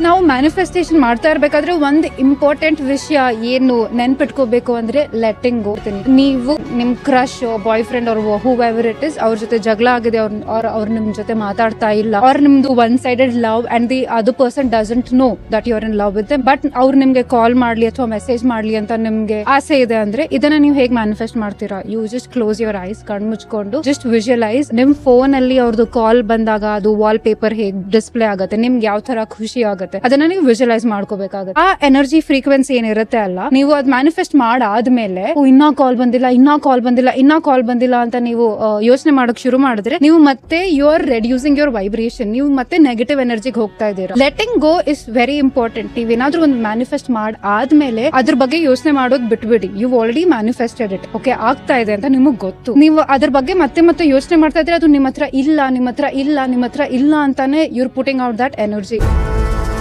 ನಾವು ಮ್ಯಾನಿಫೆಸ್ಟೇಷನ್ ಮಾಡ್ತಾ ಇರ್ಬೇಕಾದ್ರೆ ಒಂದ್ ಇಂಪಾರ್ಟೆಂಟ್ ವಿಷಯ ಏನು ನೆನ್ಪಿಟ್ಕೋಬೇಕು ಅಂದ್ರೆ ಲೆಟ್ಟಿಂಗ್ ಗೋ. ನೀವು ನಿಮ್ ಕ್ರಶ್, ಬಾಯ್ ಫ್ರೆಂಡ್ ಅವ್ರ ಹೂ ಎವರ್ ಇಟ್ ಇಸ್, ಅವ್ರ ಜೊತೆ ಜಗಳ ಆಗಿದೆ, ಅವ್ರ ನಿಮ್ ಜೊತೆ ಮಾತಾಡ್ತಾ ಇಲ್ಲ, ಅವ್ರ ನಿಮ್ದು one sided love and the other person doesn't know that you are in love with them, but ಅವ್ರು ನಿಮ್ಗೆ ಕಾಲ್ ಮಾಡ್ಲಿ ಅಥವಾ ಮೆಸೇಜ್ ಮಾಡ್ಲಿ ಅಂತ ನಿಮ್ಗೆ ಆಸೆ ಇದೆ ಅಂದ್ರೆ ಇದನ್ನ ನೀವು ಹೇಗೆ ಮ್ಯಾನಿಫೆಸ್ಟ್ ಮಾಡ್ತೀರಾ? You just close your eyes, ಕಣ್ ಮುಚ್ಕೊಂಡು ಜಸ್ಟ್ ವಿಜುವಲೈಸ್ ನಿಮ್ ಫೋನ್ ಅಲ್ಲಿ ಅವ್ರದ್ದು ಕಾಲ್ ಬಂದಾಗ ಅದು ವಾಲ್ ಪೇಪರ್ ಹೇಗ್ ಡಿಸ್ಪ್ಲೇ ಆಗುತ್ತೆ, ನಿಮ್ಗೆ ಯಾವ ತರ ಖುಷಿ ಆಗುತ್ತೆ ಅದನ್ನ ನೀವು ವಿಜುವಲೈಸ್ ಮಾಡ್ಕೋಬೇಕಾಗುತ್ತೆ. ಆ ಎನರ್ಜಿ ಫ್ರೀಕ್ವೆನ್ಸಿ ಏನಿರುತ್ತೆ ಅಲ್ಲ, ನೀವು ಅದ್ ಮ್ಯಾನಿಫೆಸ್ಟ್ ಮಾಡಾದ್ಮೇಲೆ ಇನ್ನೂ ಕಾಲ್ ಬಂದಿಲ್ಲ, ಇನ್ನೂ ಕಾಲ್ ಬಂದಿಲ್ಲ, ಇನ್ನೂ ಕಾಲ್ ಬಂದಿಲ್ಲ ಅಂತ ನೀವು ಯೋಚನೆ ಮಾಡಕ್ ಶುರು ಮಾಡಿದ್ರೆ ನೀವು ಮತ್ತೆ you are reducing your vibration, ನೀವು ಮತ್ತೆ ನೆಗೆಟಿವ್ ಎನರ್ಜಿಗೆ ಹೋಗ್ತಾ ಇದ್ದೀರಾ. Letting go is very important. ನೀವೇನಾದ್ರೂ ಒಂದು ಮ್ಯಾನಿಫೆಸ್ಟ್ ಆದ್ಮೇಲೆ ಅದ್ರ ಬಗ್ಗೆ ಯೋಚನೆ ಮಾಡೋದ್ ಬಿಟ್ಬಿಡಿ. You already manifested it, okay ಆಗ್ತಾ ಇದೆ ಅಂತ ನಿಮಗ್ ಗೊತ್ತು. ನೀವು ಅದ್ರ ಬಗ್ಗೆ ಮತ್ತೆ ಮತ್ತೆ ಯೋಚನೆ ಮಾಡ್ತಾ ಇದ್ರೆ ಅದು ನಿಮ್ಮ ಹತ್ರ ಇಲ್ಲ, ನಿಮ್ಮ ಹತ್ರ ಇಲ್ಲ, ನಿಮ್ಮ ಹತ್ರ ಇಲ್ಲ ಅಂತಾನೆ you're putting out that energy.